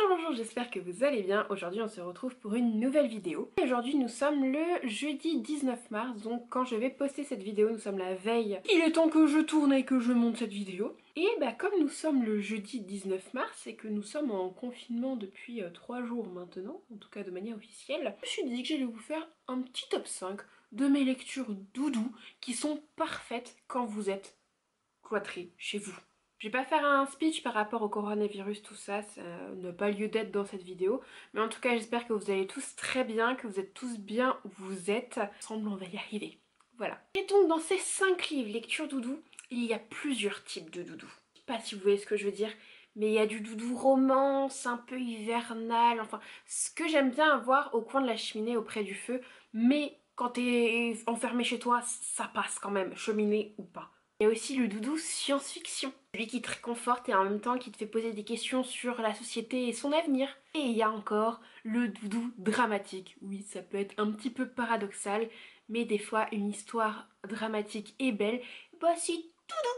Bonjour, j'espère que vous allez bien. Aujourd'hui on se retrouve pour une nouvelle vidéo. Aujourd'hui nous sommes le jeudi 19 mars, donc quand je vais poster cette vidéo, nous sommes la veille. Il est temps que je tourne et que je monte cette vidéo. Et bah comme nous sommes le jeudi 19 mars et que nous sommes en confinement depuis 3 jours maintenant, en tout cas de manière officielle, je me suis dit que j'allais vous faire un petit top 5 de mes lectures doudou qui sont parfaites quand vous êtes cloîtré chez vous. Je vais pas faire un speech par rapport au coronavirus, tout ça, ça n'a pas lieu d'être dans cette vidéo. Mais en tout cas, j'espère que vous allez tous très bien, que vous êtes tous bien où vous êtes. Ensemble, on va y arriver. Voilà. Et donc, dans ces 5 livres lecture doudou, il y a plusieurs types de doudou. Je sais pas si vous voyez ce que je veux dire, mais il y a du doudou romance, un peu hivernal, enfin, ce que j'aime bien avoir au coin de la cheminée auprès du feu, mais quand t'es enfermé chez toi, ça passe quand même, cheminée ou pas. Il y a aussi le doudou science-fiction, celui qui te réconforte et en même temps qui te fait poser des questions sur la société et son avenir. Et il y a encore le doudou dramatique. Oui, ça peut être un petit peu paradoxal, mais des fois une histoire dramatique et belle, bah c'est doudou.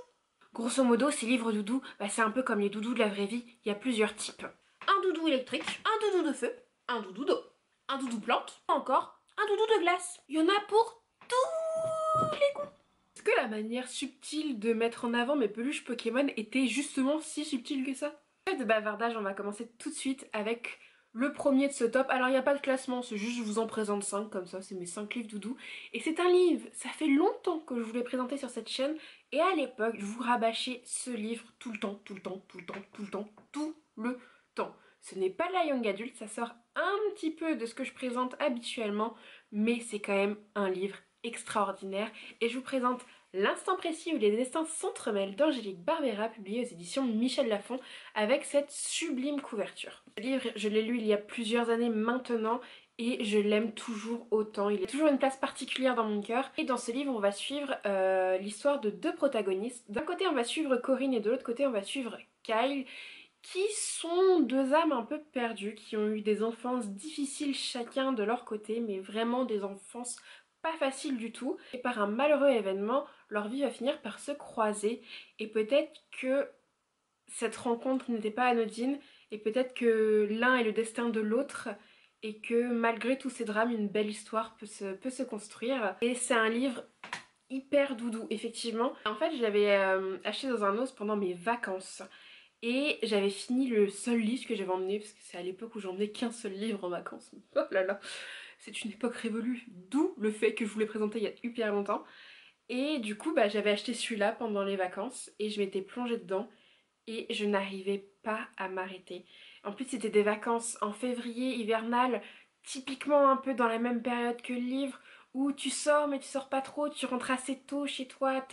Grosso modo, ces livres doudou, bah, c'est un peu comme les doudous de la vraie vie, il y a plusieurs types. Un doudou électrique, un doudou de feu, un doudou d'eau, un doudou plante, ou encore un doudou de glace. Il y en a pour tous les goûts. Est-ce que la manière subtile de mettre en avant mes peluches Pokémon était justement si subtile que ça? Pas de bavardage, on va commencer tout de suite avec le premier de ce top. Alors il n'y a pas de classement, c'est juste je vous en présente 5 comme ça, c'est mes 5 livres doudou. Et c'est un livre, ça fait longtemps que je vous l'ai présenté sur cette chaîne. Et à l'époque, je vous rabâchais ce livre tout le temps, tout le temps, tout le temps, tout le temps, tout le temps. Ce n'est pas de la young adult, ça sort un petit peu de ce que je présente habituellement, mais c'est quand même un livre extraordinaire. Et je vous présente L'instant précis où les destins s'entremêlent d'Angélique Barbera, publié aux éditions Michel Lafon, avec cette sublime couverture. Ce livre, je l'ai lu il y a plusieurs années maintenant et je l'aime toujours autant. Il a toujours une place particulière dans mon cœur. Et dans ce livre, on va suivre l'histoire de deux protagonistes. D'un côté, on va suivre Corinne et de l'autre côté, on va suivre Kyle, qui sont deux âmes un peu perdues, qui ont eu des enfances difficiles chacun de leur côté, mais vraiment des enfances pas faciles du tout. Et par un malheureux événement, leur vie va finir par se croiser. Et peut-être que cette rencontre n'était pas anodine, et peut-être que l'un est le destin de l'autre, et que malgré tous ces drames, une belle histoire peut se construire. Et c'est un livre hyper doudou, effectivement. En fait, je l'avais acheté dans un os pendant mes vacances. Et j'avais fini le seul livre que j'avais emmené, parce que c'est à l'époque où j'emmenais qu'un seul livre en vacances. Oh là là, c'est une époque révolue, d'où le fait que je vous l'ai présenté il y a hyper longtemps. Et du coup, bah, j'avais acheté celui-là pendant les vacances et je m'étais plongée dedans et je n'arrivais pas à m'arrêter. En plus, c'était des vacances en février, hivernales, typiquement un peu dans la même période que le livre, où tu sors mais tu sors pas trop, tu rentres assez tôt chez toi,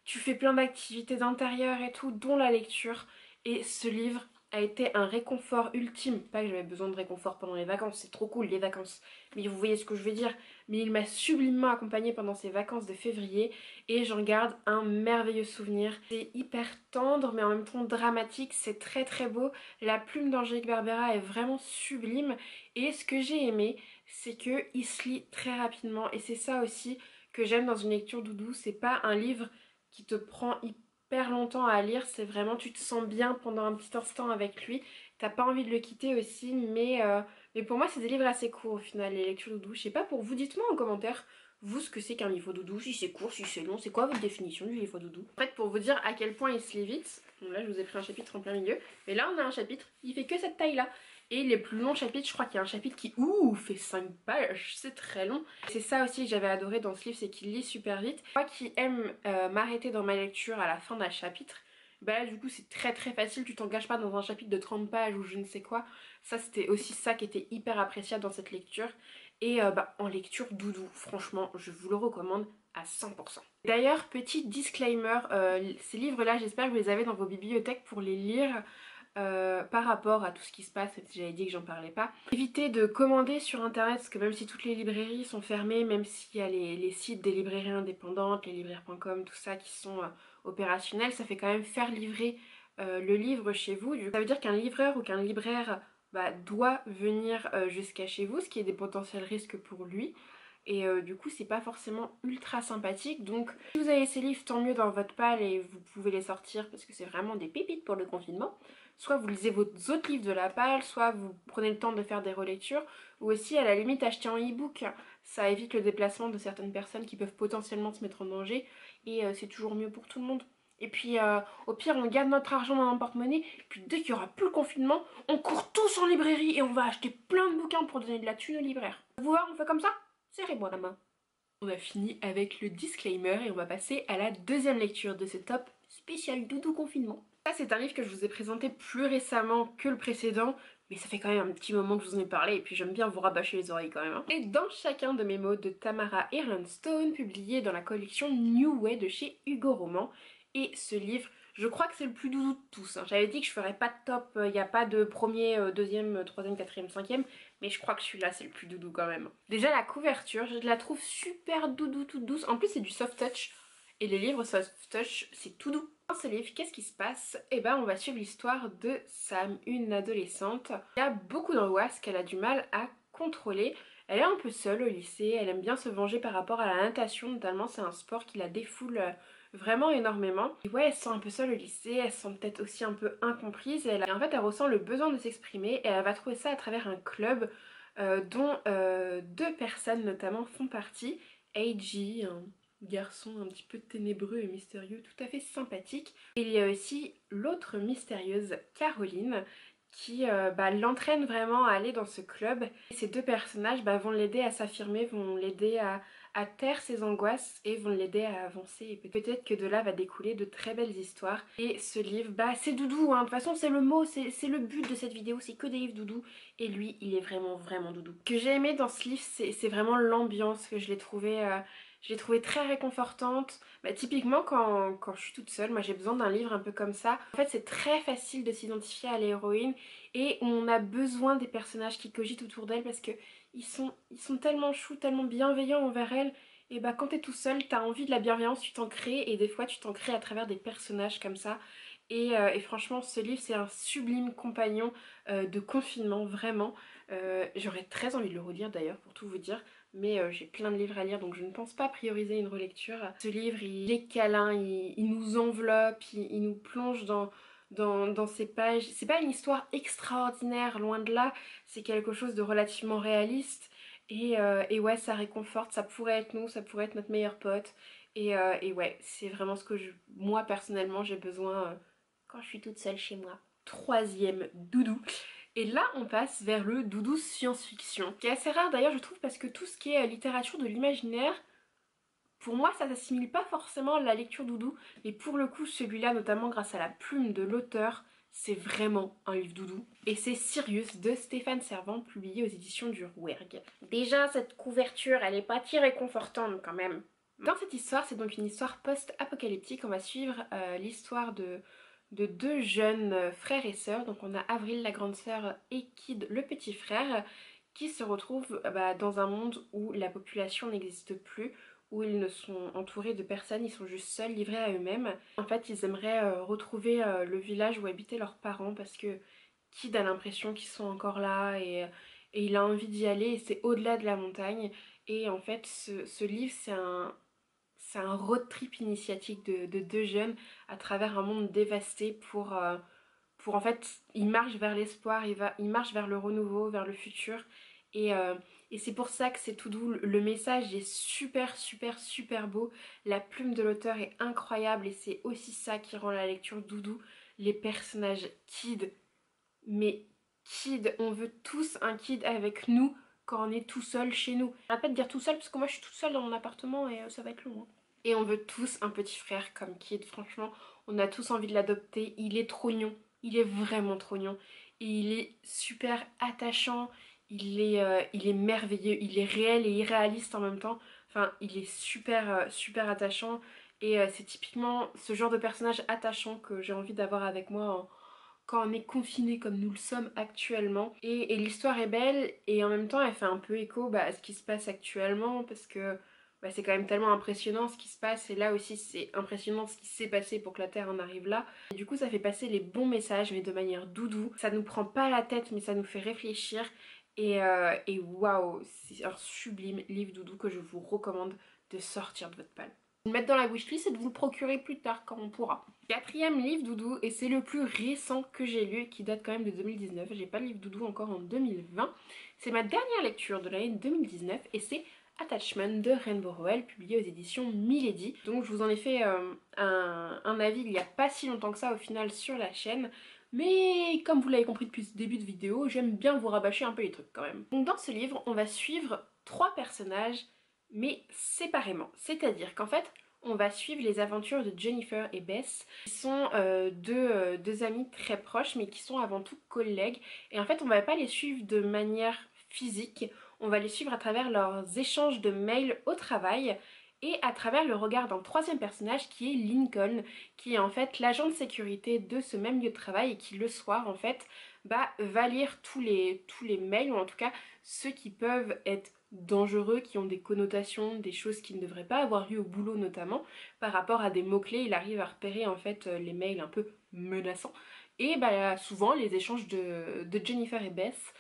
tu fais plein d'activités d'intérieur et tout, dont la lecture. Et ce livre a été un réconfort ultime. Pas que j'avais besoin de réconfort pendant les vacances, c'est trop cool les vacances. Mais vous voyez ce que je veux dire. Mais il m'a sublimement accompagnée pendant ces vacances de février et j'en garde un merveilleux souvenir. C'est hyper tendre mais en même temps dramatique, c'est très très beau. La plume d'Angélique Barbera est vraiment sublime. Et ce que j'ai aimé, c'est qu'il se lit très rapidement. Et c'est ça aussi que j'aime dans une lecture doudou. C'est pas un livre qui te prend hyper longtemps à lire, c'est vraiment tu te sens bien pendant un petit instant avec lui, t'as pas envie de le quitter aussi, mais pour moi c'est des livres assez courts au final, les lectures doudou. Je sais pas pour vous, dites-moi en commentaire vous ce que c'est qu'un livre doudou, si c'est court, si c'est long, c'est quoi votre définition du livre doudou. En fait, pour vous dire à quel point il se lit vite, bon là je vous ai pris un chapitre en plein milieu, mais là on a un chapitre, il fait que cette taille là. Et les plus longs chapitres, je crois qu'il y a un chapitre qui fait 5 pages, c'est très long. C'est ça aussi que j'avais adoré dans ce livre, c'est qu'il lit super vite. Moi qui aime m'arrêter dans ma lecture à la fin d'un chapitre, bah là du coup c'est très très facile, tu t'engages pas dans un chapitre de 30 pages ou je ne sais quoi. Ça c'était aussi ça qui était hyper appréciable dans cette lecture. Et bah en lecture doudou, franchement je vous le recommande à 100%. D'ailleurs petit disclaimer, ces livres là j'espère que vous les avez dans vos bibliothèques pour les lire. Par rapport à tout ce qui se passe, même si j'avais dit que j'en parlais pas. Évitez de commander sur internet parce que même si toutes les librairies sont fermées, même s'il y a les sites des librairies indépendantes, les libraires.com, tout ça qui sont opérationnels, ça fait quand même faire livrer le livre chez vous. Ça veut dire qu'un livreur ou qu'un libraire doit venir jusqu'à chez vous, ce qui est des potentiels risques pour lui. et du coup c'est pas forcément ultra sympathique. Donc si vous avez ces livres, tant mieux dans votre palle et vous pouvez les sortir parce que c'est vraiment des pépites pour le confinement. Soit vous lisez vos autres livres de la palle, soit vous prenez le temps de faire des relectures, ou aussi à la limite acheter en e-book. Ça évite le déplacement de certaines personnes qui peuvent potentiellement se mettre en danger et c'est toujours mieux pour tout le monde. Et puis au pire on garde notre argent dans un porte-monnaie, et puis dès qu'il n'y aura plus le confinement, on court tous en librairie et on va acheter plein de bouquins pour donner de la thune aux libraires. Vous voir, on fait comme ça? Serrez-moi la main. On a fini avec le disclaimer et on va passer à la deuxième lecture de ce top spécial doudou confinement. Ça c'est un livre que je vous ai présenté plus récemment que le précédent, mais ça fait quand même un petit moment que je vous en ai parlé et puis j'aime bien vous rabâcher les oreilles quand même. Et dans chacun de mes mots de Tamara Irlandstone, publié dans la collection New Way de chez Hugo Roman. Et ce livre, je crois que c'est le plus doudou de tous. J'avais dit que je ferais pas de top, il n'y a pas de premier, deuxième, troisième, quatrième, cinquième, mais je crois que celui-là c'est le plus doudou quand même. Déjà la couverture, je la trouve super doudou, toute douce. En plus c'est du soft touch, et les livres soft touch c'est tout doux. Dans ce livre, qu'est-ce qui se passe? Eh ben on va suivre l'histoire de Sam, une adolescente qui a beaucoup d'angoisse, qu'elle a du mal à contrôler. Elle est un peu seule au lycée, elle aime bien se venger par rapport à la natation, notamment c'est un sport qui la défoule vraiment énormément. Et ouais, elle se sent un peu seule au lycée, elle se sent peut-être aussi un peu incomprise et en fait elle ressent le besoin de s'exprimer et elle va trouver ça à travers un club dont deux personnes notamment font partie. AG, un garçon un petit peu ténébreux et mystérieux, tout à fait sympathique. Et il y a aussi l'autre mystérieuse, Caroline, qui l'entraîne vraiment à aller dans ce club. Et ces deux personnages vont l'aider à s'affirmer, vont l'aider à taire ses angoisses et vont l'aider à avancer. Et peut-être que de là va découler de très belles histoires. Et ce livre, c'est doudou, hein. De toute façon c'est le mot, c'est le but de cette vidéo, c'est que des livres doudou. Et lui, il est vraiment vraiment doudou. Ce que j'ai aimé dans ce livre, c'est vraiment l'ambiance, que je l'ai trouvé très réconfortante. Typiquement quand je suis toute seule, moi j'ai besoin d'un livre un peu comme ça. En fait c'est très facile de s'identifier à l'héroïne et on a besoin des personnages qui cogitent autour d'elle parce que ils sont tellement choux, tellement bienveillants envers elle. Et quand t'es tout seul, t'as envie de la bienveillance, tu t'en crées et des fois tu t'en crées à travers des personnages comme ça. Et franchement ce livre c'est un sublime compagnon de confinement, vraiment. J'aurais très envie de le relire d'ailleurs pour tout vous dire. Mais j'ai plein de livres à lire donc je ne pense pas prioriser une relecture. Ce livre il est câlin, il nous enveloppe, il nous plonge dans ces pages. C'est pas une histoire extraordinaire, loin de là, c'est quelque chose de relativement réaliste et ouais ça réconforte, ça pourrait être nous, ça pourrait être notre meilleur pote et ouais c'est vraiment ce que moi personnellement j'ai besoin quand je suis toute seule chez moi. Troisième doudou. Et là on passe vers le doudou science-fiction, qui est assez rare d'ailleurs je trouve parce que tout ce qui est littérature de l'imaginaire, pour moi ça s'assimile pas forcément à la lecture doudou, mais pour le coup celui-là notamment grâce à la plume de l'auteur, c'est vraiment un livre doudou. Et c'est Sirius de Stéphane Servan, publié aux éditions du Rouergue. Déjà cette couverture elle est pas si réconfortante quand même. Dans cette histoire, c'est donc une histoire post-apocalyptique, on va suivre l'histoire de deux jeunes frères et sœurs. Donc on a Avril la grande sœur et Kid le petit frère qui se retrouvent dans un monde où la population n'existe plus, où ils ne sont entourés de personne, ils sont juste seuls, livrés à eux-mêmes. En fait ils aimeraient retrouver le village où habitaient leurs parents parce que Kid a l'impression qu'ils sont encore là et il a envie d'y aller et c'est au-delà de la montagne. Et en fait ce livre c'est un road trip initiatique de deux jeunes à travers un monde dévasté pour en fait, ils marchent vers l'espoir, ils marchent vers le renouveau, vers le futur. Et c'est pour ça que c'est tout doux. Le message est super super super beau. La plume de l'auteur est incroyable et c'est aussi ça qui rend la lecture doudou. Les personnages Kid, mais Kid, on veut tous un Kid avec nous quand on est tout seul chez nous. J'arrête pas de dire tout seul parce que moi je suis toute seule dans mon appartement et ça va être long. Et on veut tous un petit frère comme Kid, franchement, on a tous envie de l'adopter, il est trop mignon, il est vraiment trop mignon. Et il est super attachant, il est merveilleux, il est réel et irréaliste en même temps. Enfin, il est super, super attachant et c'est typiquement ce genre de personnage attachant que j'ai envie d'avoir avec moi quand on est confiné comme nous le sommes actuellement. Et l'histoire est belle et en même temps elle fait un peu écho à ce qui se passe actuellement parce que c'est quand même tellement impressionnant ce qui se passe et là aussi c'est impressionnant ce qui s'est passé pour que la Terre en arrive là. Et du coup ça fait passer les bons messages mais de manière doudou. Ça nous prend pas la tête mais ça nous fait réfléchir Et waouh, c'est un sublime livre doudou que je vous recommande de sortir de votre palle. Vous le mettre dans la wishlist et de vous le procurer plus tard quand on pourra. Quatrième livre doudou, et c'est le plus récent que j'ai lu, qui date quand même de 2019. J'ai pas le livre doudou encore en 2020. C'est ma dernière lecture de l'année 2019 et c'est Attachment de Rainbow Rowell, publié aux éditions Milady. Donc je vous en ai fait un avis il n'y a pas si longtemps que ça au final sur la chaîne. Mais comme vous l'avez compris depuis ce début de vidéo, j'aime bien vous rabâcher un peu les trucs quand même. Donc dans ce livre, on va suivre 3 personnages, mais séparément. C'est-à-dire qu'en fait, on va suivre les aventures de Jennifer et Bess, qui sont deux amies très proches, mais qui sont avant tout collègues. Et en fait, on va pas les suivre de manière physique, on va les suivre à travers leurs échanges de mails au travail et à travers le regard d'un troisième personnage qui est Lincoln, qui est en fait l'agent de sécurité de ce même lieu de travail et qui le soir en fait va lire tous les mails, ou en tout cas ceux qui peuvent être dangereux, qui ont des connotations, des choses qui ne devraient pas avoir lieu au boulot notamment, par rapport à des mots-clés. Il arrive à repérer en fait les mails un peu menaçants. Et souvent les échanges de Jennifer et Bess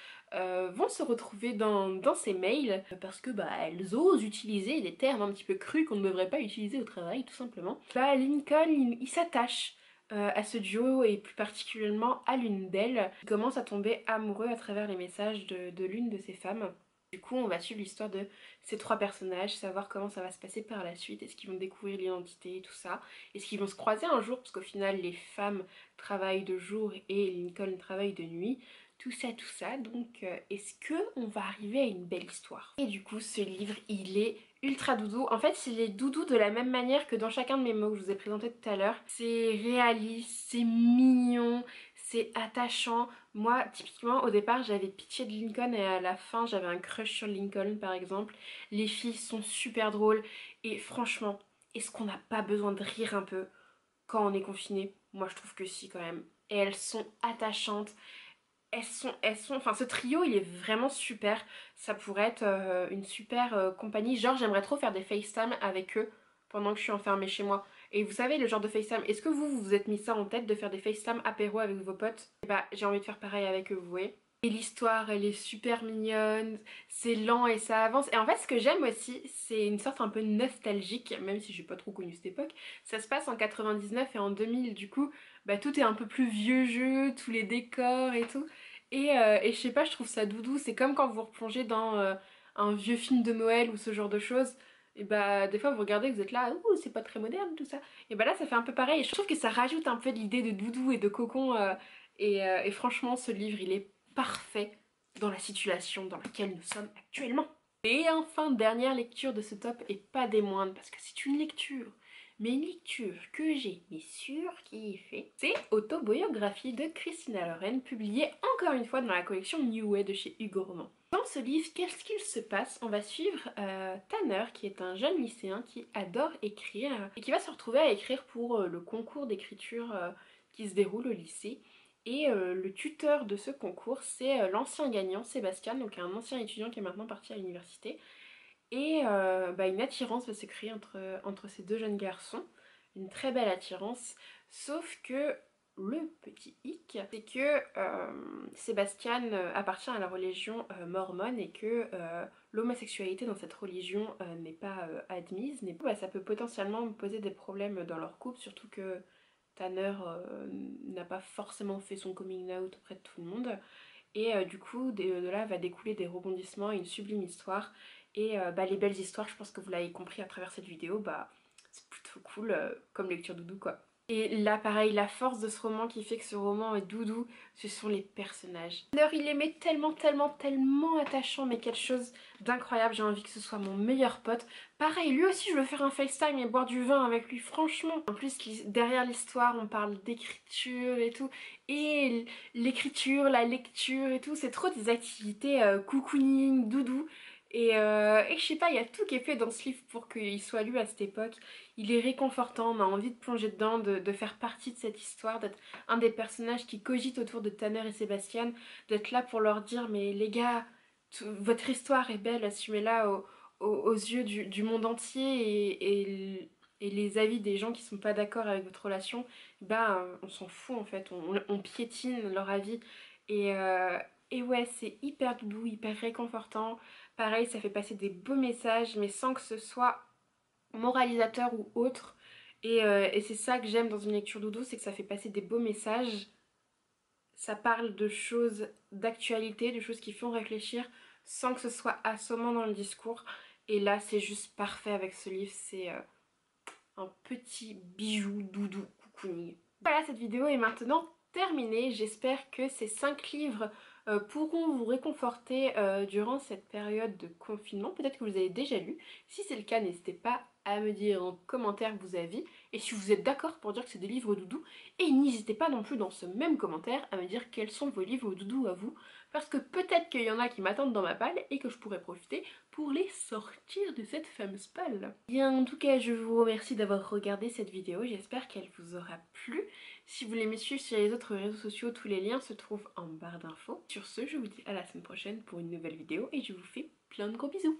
vont se retrouver dans ces mails parce que elles osent utiliser des termes un petit peu crus qu'on ne devrait pas utiliser au travail tout simplement. Lincoln il s'attache à ce duo et plus particulièrement à l'une d'elles. Il commence à tomber amoureux à travers les messages de l'une de ces femmes. Du coup on va suivre l'histoire de ces 3 personnages, savoir comment ça va se passer par la suite, est-ce qu'ils vont découvrir l'identité et tout ça, est-ce qu'ils vont se croiser un jour parce qu'au final les femmes travaillent de jour et Lincoln travaille de nuit. Tout ça, donc est-ce que on va arriver à une belle histoire? Et du coup ce livre il est ultra doudou. En fait il est doudou de la même manière que dans chacun de mes mots que je vous ai présenté tout à l'heure. C'est réaliste, c'est mignon, c'est attachant. Moi typiquement au départ j'avais pitié de Lincoln et à la fin j'avais un crush sur Lincoln par exemple. Les filles sont super drôles et franchement, est-ce qu'on n'a pas besoin de rire un peu quand on est confiné? Moi je trouve que si quand même. Et elles sont attachantes. Enfin ce trio il est vraiment super. Ça pourrait être une super compagnie. Genre j'aimerais trop faire des FaceTime avec eux pendant que je suis enfermée chez moi. Et vous savez le genre de FaceTime, est-ce que vous vous êtes mis ça en tête de faire des FaceTime apéro avec vos potes? Et j'ai envie de faire pareil avec eux, vous voyez. Et l'histoire elle est super mignonne, c'est lent et ça avance. Et en fait ce que j'aime aussi c'est une sorte un peu nostalgique, même si j'ai pas trop connu cette époque. Ça se passe en 99 et en 2000 du coup tout est un peu plus vieux jeu, tous les décors et tout. Et je sais pas, je trouve ça doudou. C'est comme quand vous replongez dans un vieux film de Noël ou ce genre de choses. Et des fois vous regardez, vous êtes là, ouh c'est pas très moderne tout ça. Et là ça fait un peu pareil. Et je trouve que ça rajoute un peu de l'idée de doudou et de cocon. Et franchement ce livre il est parfait dans la situation dans laquelle nous sommes actuellement. Et enfin dernière lecture de ce top et pas des moindres parce que c'est une lecture. Mais une lecture que j'ai mais surkiffée, c'est Autobiographie de Christina Loren, publiée encore une fois dans la collection New Way de chez Hugo Roman. Dans ce livre, qu'est-ce qu'il se passe? On va suivre Tanner, qui est un jeune lycéen qui adore écrire et qui va se retrouver à écrire pour le concours d'écriture qui se déroule au lycée. Et le tuteur de ce concours, c'est l'ancien gagnant, Sébastien, donc un ancien étudiant qui est maintenant parti à l'université. Et une attirance va se créer entre ces deux jeunes garçons, une très belle attirance, sauf que le petit hic, c'est que Sébastien appartient à la religion mormone et que l'homosexualité dans cette religion n'est pas admise. Ça peut potentiellement poser des problèmes dans leur couple, surtout que Tanner n'a pas forcément fait son coming out auprès de tout le monde. Et du coup, de là va découler des rebondissements et une sublime histoire. Et les belles histoires, je pense que vous l'avez compris à travers cette vidéo, c'est plutôt cool comme lecture doudou quoi. Et là pareil, la force de ce roman qui fait que ce roman est doudou, ce sont les personnages. D'ailleurs il est tellement attachant, mais quelque chose d'incroyable, j'ai envie que ce soit mon meilleur pote. Pareil, lui aussi je veux faire un FaceTime et boire du vin avec lui, franchement. En plus derrière l'histoire on parle d'écriture et tout, et l'écriture, la lecture et tout, c'est trop des activités cocooning, doudou. Et je sais pas, il y a tout qui est fait dans ce livre pour qu'il soit lu à cette époque. Il est réconfortant, on a envie de plonger dedans, de faire partie de cette histoire, d'être un des personnages qui cogitent autour de Tanner et Sébastien, d'être là pour leur dire mais les gars, votre histoire est belle, assumez-la aux yeux du monde entier et les avis des gens qui sont pas d'accord avec votre relation, on s'en fout en fait, on piétine leur avis. Et ouais, c'est hyper doudou, hyper réconfortant. Pareil, ça fait passer des beaux messages, mais sans que ce soit moralisateur ou autre. Et c'est ça que j'aime dans une lecture doudou, c'est que ça fait passer des beaux messages. Ça parle de choses d'actualité, de choses qui font réfléchir, sans que ce soit assommant dans le discours. Et là, c'est juste parfait avec ce livre. C'est un petit bijou doudou cocooning. Voilà, cette vidéo est maintenant terminée. J'espère que ces 5 livres pourront vous réconforter durant cette période de confinement. Peut-être que vous avez déjà lu. Si c'est le cas, n'hésitez pas à me dire en commentaire vos avis et si vous êtes d'accord pour dire que c'est des livres doudous. Et n'hésitez pas non plus dans ce même commentaire à me dire quels sont vos livres doudous à vous, parce que peut-être qu'il y en a qui m'attendent dans ma palle et que je pourrais profiter pour les sortir de cette fameuse palle. Bien, en tout cas, je vous remercie d'avoir regardé cette vidéo, j'espère qu'elle vous aura plu. Si vous voulez me suivre sur les autres réseaux sociaux, tous les liens se trouvent en barre d'infos. Sur ce, je vous dis à la semaine prochaine pour une nouvelle vidéo et je vous fais plein de gros bisous.